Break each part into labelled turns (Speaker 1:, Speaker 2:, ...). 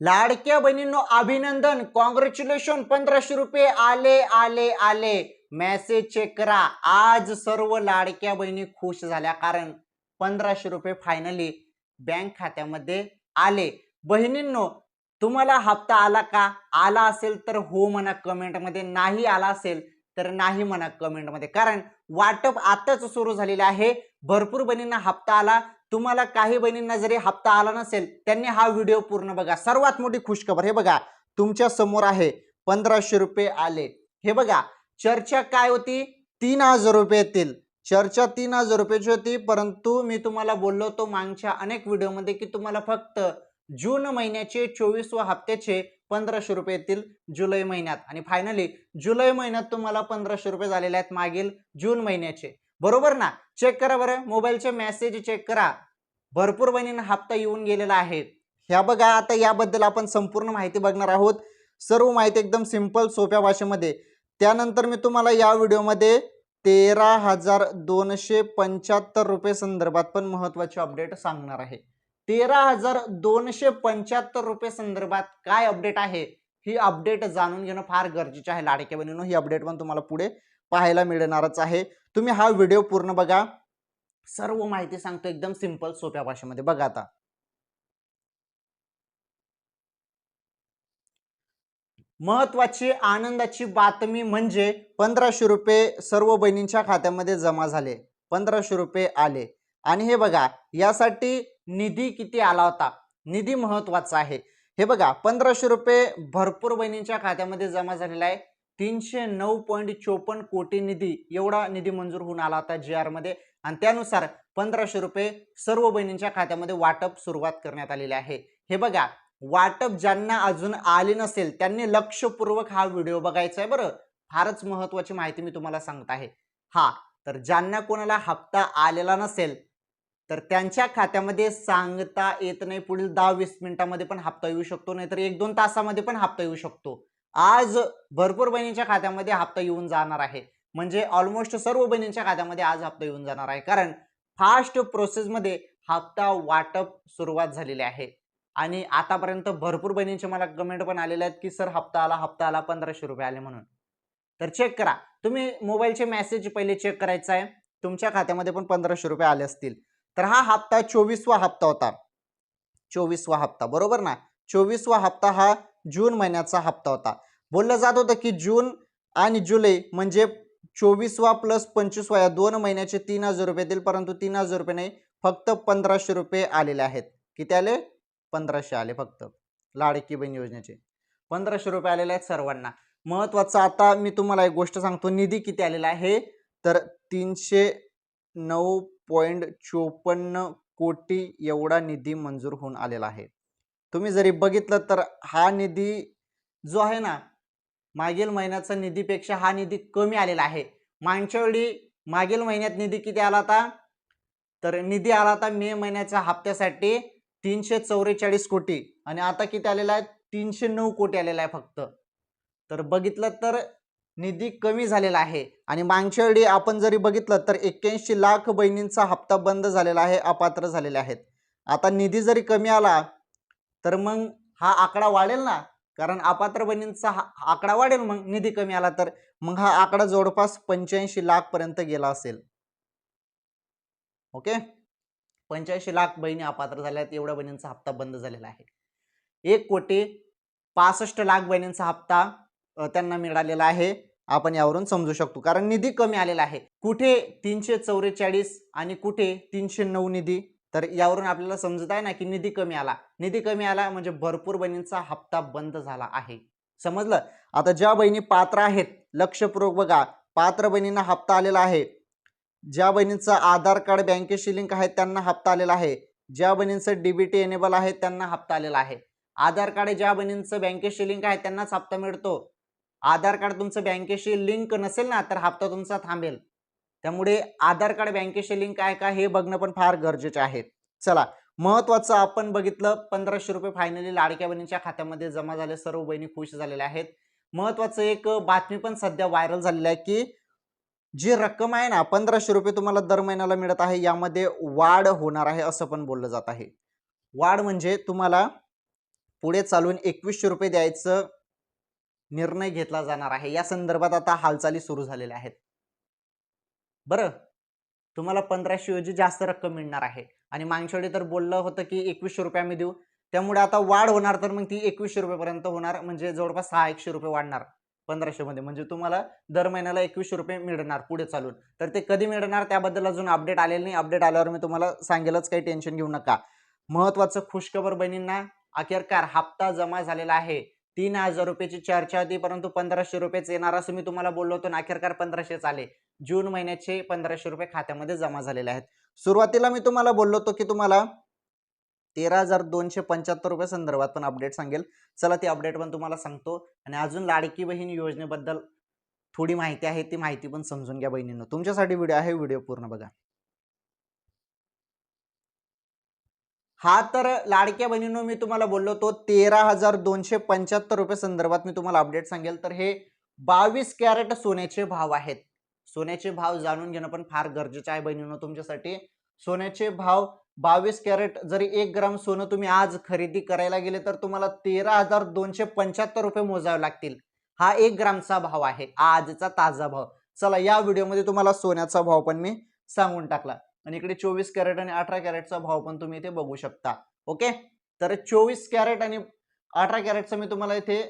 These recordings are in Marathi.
Speaker 1: लाडक्या बहिणींनो अभिनंदन, कॉंग्रॅच्युलेशन, 1500 रुपये आले आले आले. मेसेज चेक करा. आज सर्व लाडक्या बहिणी खुश झाल्या कारण 1500 रुपये फायनली बँक खात्यामध्ये आले. बहिणींनो, तुम्हाला हप्ता आला का? आला असेल तर हो म्हणा कमेंटमध्ये, नाही आला असेल तर नाही म्हणा कमेंटमध्ये, कारण वाटप आताच सुरू झालेले आहे. भरपूर बहिणींना हप्ता आला. तुम्हाला काही बहिणींना जरी हप्ता आला नसेल त्यांनी हा व्हिडिओ पूर्ण बघा. सर्वात मोठी खुशखबर हे बघा तुमच्या समोर आहे, 1500 रुपये आले. हे बघा, चर्चा काय होती? 3000 रुपये येतील. चर्चा 3000 रुपयाची होती, परंतु मी तुम्हाला बोललो होतो मागच्या अनेक व्हिडिओमध्ये की तुम्हाला फक्त जून महिन्याचे 24व्या हप्त्याचे 1500 रुपये येतील जुलै महिन्यात, आणि फायनली जुलै महिन्यात तुम्हाला 1500 रुपये झालेले आहेत मागील जून महिन्याचे. बरोबर ना? चेक करा बरं, मोबाईलचे मेसेज चेक करा. भरपूर बहिणींना हप्ता येऊन गेलेला आहे. ह्या बघा, आता याबद्दल आपण संपूर्ण माहिती बघणार आहोत. सर्व माहिती एकदम सिंपल सोप्या भाषेमध्ये. त्यानंतर मी तुम्हाला या व्हिडिओमध्ये 13,275 रुपये संदर्भात पण महत्वाची अपडेट सांगणार आहे. 13,275 रुपये संदर्भात काय अपडेट आहे, ही अपडेट जाणून घेणं फार गरजेचे आहे लाडक्या बहिणींनो. ही अपडेट पण तुम्हाला पुढे पाहायला मिळणारच आहे. तुम्ही हा व्हिडिओ पूर्ण बघा. सर्व माहिती सांगतो एकदम सिंपल सोप्या भाषेमध्ये. बघा आता, महत्वाची आनंदाची बातमी म्हणजे 1500 रुपये सर्व बहिणींच्या खात्यामध्ये जमा झाले. 1500 रुपये आले. आणि हे बघा, यासाठी निधी किती आला होता, निधी महत्वाचा आहे. हे बघा, 1500 रुपये भरपूर बहिणींच्या खात्यामध्ये जमा झालेला आहे. 309.54 कोटी निधी, एवढा निधी मंजूर होऊन आला होता JR मध्ये, आणि त्यानुसार 1500 रुपये सर्व बहिणींच्या खात्यामध्ये वाटप सुरुवात करण्यात आलेली आहे. हे बघा, वाटप ज्यांना अजून आले नसेल त्यांनी लक्षपूर्वक हा व्हिडिओ बघायचा आहे बरं. फारच महत्वाची माहिती मी तुम्हाला सांगत आहे. हा, तर ज्यांना कोणाला हप्ता आलेला नसेल तर त्यांच्या खात्यामध्ये सांगता येत नाही, पुढील 10-20 मिनिटांमध्ये पण हप्ता येऊ शकतो, नाहीतर 1-2 तासामध्ये पण हप्ता येऊ शकतो. आज भरपूर बहिणींच्या खात्यामध्ये हप्ता येऊन जाणार आहे. म्हणजे ऑलमोस्ट सर्व बहिणींच्या खात्यामध्ये आज हप्ता येऊन जाणार आहे, कारण फास्ट प्रोसेसमध्ये हप्ता वाटप सुरुवात झालेली आहे. आणि आतापर्यंत भरपूर बहिणींचे मला कमेंट पण आलेले आहेत की सर हप्ता आला 1500 रुपये आले म्हणून. तर चेक करा, तुम्ही मोबाईलचे मेसेज पहिले चेक करायचा आहे. तुमच्या खात्यामध्ये पण 1500 रुपये आले असतील. तर हा हप्ता 24वा हप्ता होता. 24वा हप्ता, बरोबर ना? 24वा हप्ता हा जून महिन्याचा हप्ता होता. बोललं जात होतं की जून आणि जुलै म्हणजे 24वा प्लस 25वा या 2 महिन्याचे 3000 रुपये येतील, परंतु 3000 रुपये नाही, फक्त 1500 रुपये आलेले आहेत. किती आले? 1500 आले फक्त. लाडकी बहीण योजनेचे 1500 रुपये आलेले आहेत सर्वांना. महत्वाचं आता मी तुम्हाला एक गोष्ट सांगतो, निधी किती आलेला आहे तर 309.54 कोटी एवढा निधी मंजूर होऊन आलेला आहे. तुम्ही जरी बघितलं तर हा निधी जो आहे ना, मागील महिन्याचा निधीपेक्षा हा निधी कमी आलेला आहे. मागच्या वेळी मागील महिन्यात निधी किती आला होता तर निधी आला होता मे महिन्याच्या हप्त्यासाठी 344 कोटी, आणि आता किती आलेला आहे? 309 कोटी आलेला आहे फक्त. तर बघितलं तर निधी कमी झालेला आहे. आणि मागच्या वेळी आपण जरी बघितलं तर 81 लाख बहिणींचा हप्ता बंद झालेला आहे, अपात्र झालेले आहेत. आता निधी जरी कमी आला तर मग हा आकडा वाढेल ना, कारण अपात्र बहिणींचा आकडा वाढेल. मग निधी कमी आला तर मग हा आकडा जवळपास 85 लाख पर्यंत गेला असेल. ओके, 85 लाख बहिणी अपात्र झाल्या आहेत, एवढ्या बहिणींचा हप्ता बंद झालेला आहे. 1,65,00,000 बहिणींचा हप्ता त्यांना मिळालेला आहे. आपण यावरून समजू शकतो, कारण निधी कमी आलेला आहे. कुठे 344 आणि कुठे 309 निधी, तर यावरून आपल्याला समजत आहे ना की निधी कमी आला. निधी कमी आला म्हणजे भरपूर बहिणींचा हप्ता बंद झाला आहे. समजलं? आता ज्या बहिणी पात्र आहेत, लक्षपूर्वक बघा, पात्र बहिणींना हप्ता आलेला आहे. ज्या बहिणींचा आधार कार्ड बँकेशी लिंक आहे त्यांना हप्ता आलेला आहे. ज्या बहिणींचं डीबीटी एनेबल आहे त्यांना हप्ता आलेला आहे. आधार कार्ड ज्या बहिणींचं बँकेशी लिंक आहे त्यांनाच हप्ता मिळतो. आधार कार्ड तुमचं बँकेशी लिंक नसेल ना तर हप्ता तुमचा थांबेल. त्यामुळे आधार कार्ड बँकेशी लिंक आहे का हे बघणं पण फार गरजेचे आहे. चला, महत्वाचं आपण बघितलं, 1500 रुपये फायनली लाडक्या बहिणींच्या खात्यामध्ये जमा झाले, सर्व बहिणी खुश झालेल्या आहेत. महत्वाचं एक बातमी पण सध्या व्हायरल झालेली आहे की जी रक्कम आहे ना 1500 रुपये तुम्हाला दर महिन्याला मिळत आहे, यामध्ये वाढ होणार आहे असं पण बोललं जात आहे. वाढ म्हणजे तुम्हाला पुढे चालून 2100 रुपये द्यायचं निर्णय घेतला जाणार आहे. या संदर्भात आता हालचाली सुरू झालेल्या आहेत. बरं, तुम्हाला 1500 ऐवजी जास्त रक्कम मिळणार आहे आणि मागच्या वेळी तर बोललं होतं की 2100 रुपये आम्ही देऊ. त्यामुळे आता वाढ होणार, तर मग ती 2100 रुपयेपर्यंत होणार, म्हणजे जवळपास 600 रुपये वाढणार 1500 मध्ये. म्हणजे तुम्हाला दर महिन्याला 2100 रुपये मिळणार पुढे चालून. तर ते कधी मिळणार त्याबद्दल अजून अपडेट आलेलं नाही. अपडेट आल्यावर मी तुम्हाला सांगेलच, काही टेन्शन घेऊ नका. महत्त्वाचं खुशखबर बहिणींना, अखेरकार हप्ता जमा झालेला आहे. 3000 रुपयाची चर्चा होती, परंतु 1500 रुपयेच येणार असं मी तुम्हाला बोललो होतो, अखेरकार 1500च आले. जून महिन्याचे 1500 रुपये खात्यामध्ये जमा झालेले आहेत. सुरुवातीला मी तुम्हाला बोललो होतो की तुम्हाला 13,275 रुपये संदर्भात पण अपडेट सांगेल. चला ती अपडेट पण तुम्हाला सांगतो आणि अजून लाडकी बहीण योजनेबद्दल थोडी माहिती आहे, ती माहिती पण समजून घ्या बहिणींनो. तुमच्यासाठी व्हिडिओ आहे, व्हिडिओ पूर्ण बघा. हा तर लाडक्या बहिणींनो मी तुम्हाला बोललो होतो 13,275 रुपये संदर्भात मी तुम्हाला अपडेट सांगेल. तर हे 22 कॅरेट सोन्याचे भाव आहेत. सोन्याचे भाव जाणून घेणं पण फार गरजेचं आहे बहिणींनो तुमच्यासाठी. सोन्याचे भाव 22 कॅरेट, जरी 1 ग्राम सोनं तुम्ही आज खरेदी करायला गेले तर तुम्हाला 13,275 रुपये मोजावे लागतील. हा 1 ग्रामचा भाव आहे, आजचा ताजा भाव. चला या व्हिडिओमध्ये तुम्हाला सोन्याचा भाव पण मी सांगून टाकला आणि इकडे 24 कॅरेट आणि 18 कॅरेटचा भाव पण तुम्ही इथे बघू शकता. ओके, तर 24 कॅरेट आणि 18 कॅरेटचा मी तुम्हाला इथे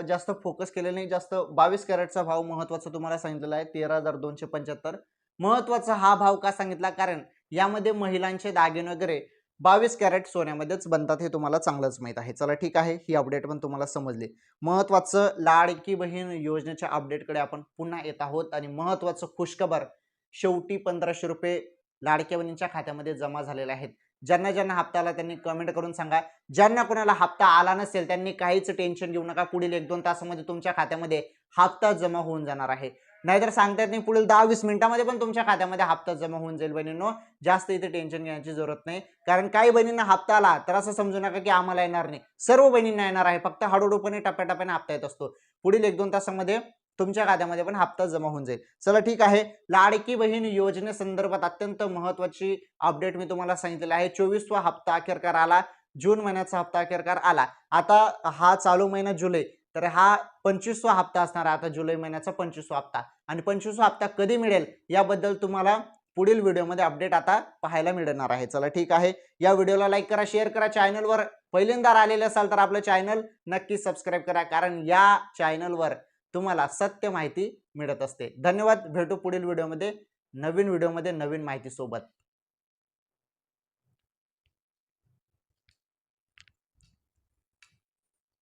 Speaker 1: जास्त फोकस केलेला नाही. जास्त 22 कॅरेटचा भाव महत्त्वाचा तुम्हाला सांगितलेला आहे, 13,275. महत्त्वाचा हा भाव का सांगितला, कारण यामध्ये महिलांचे दागिने वगैरे 22 कॅरेट सोन्यामध्येच बनतात, हे तुम्हाला चांगलंच माहित आहे. चला ठीक आहे, ही अपडेट पण तुम्हाला समजली. महत्त्वाचं लाडकी बहीण योजनेच्या अपडेटकडे आपण पुन्हा येत आहोत आणि महत्त्वाचं खुशखबर, शेवटी 1500 रुपये लाडक्या बहिणींच्या खात्यामध्ये जमा झालेले आहेत. ज्यांना ज्यांना हप्ता आला त्यांनी कमेंट करून सांगा. ज्यांना कोणाला हप्ता आला नसेल त्यांनी काहीच टेन्शन घेऊ नका. पुढील 1-2 तासामध्ये तुमच्या खात्यामध्ये हप्ता जमा होऊन जाणार आहे. नाहीतर सांगता येत नाही, पुढील 10-20 मिनिटांमध्ये पण तुमच्या खात्यामध्ये हप्ता जमा होऊन जाईल बहिणींनो. जास्त इथे टेन्शन घेण्याची जरूरत नाही, कारण काही बहिणींना हप्ता आला तर असं समजू नका की आम्हाला येणार नाही. सर्व बहिणींना येणार आहे, फक्त हळूहळूपणे टप्प्याटप्प्याने हप्ता येत असतो. पुढील 1-2 तासामध्ये तुमच्या खात्यामध्ये पण हप्ता जमा होऊन जाईल. चला ठीक आहे, लाडकी बहीण योजनेसंदर्भात अत्यंत महत्त्वाची अपडेट मी तुम्हाला सांगितलेलं आहे. 24वा हप्ता अखेरकार आला, जून महिन्याचा हप्ता अखेरकार आला. आता हा चालू महिना जुलै, तर हा 25वा हप्ता असणार आहे आता जुलै महिन्याचा 25वा हप्ता. आणि 25वा हप्ता कधी मिळेल याबद्दल तुम्हाला पुढील व्हिडिओमध्ये अपडेट आता पाहायला मिळणार आहे. चला ठीक आहे, या व्हिडिओला लाईक करा, शेअर करा. चॅनलवर पहिल्यांदा आलेले असाल तर आपलं चॅनल नक्की सबस्क्राईब करा, कारण या चॅनलवर तुम्हाला सत्य माहिती मिळत असते. धन्यवाद. भेटू पुढील व्हिडिओमध्ये, नवीन माहिती सोबत.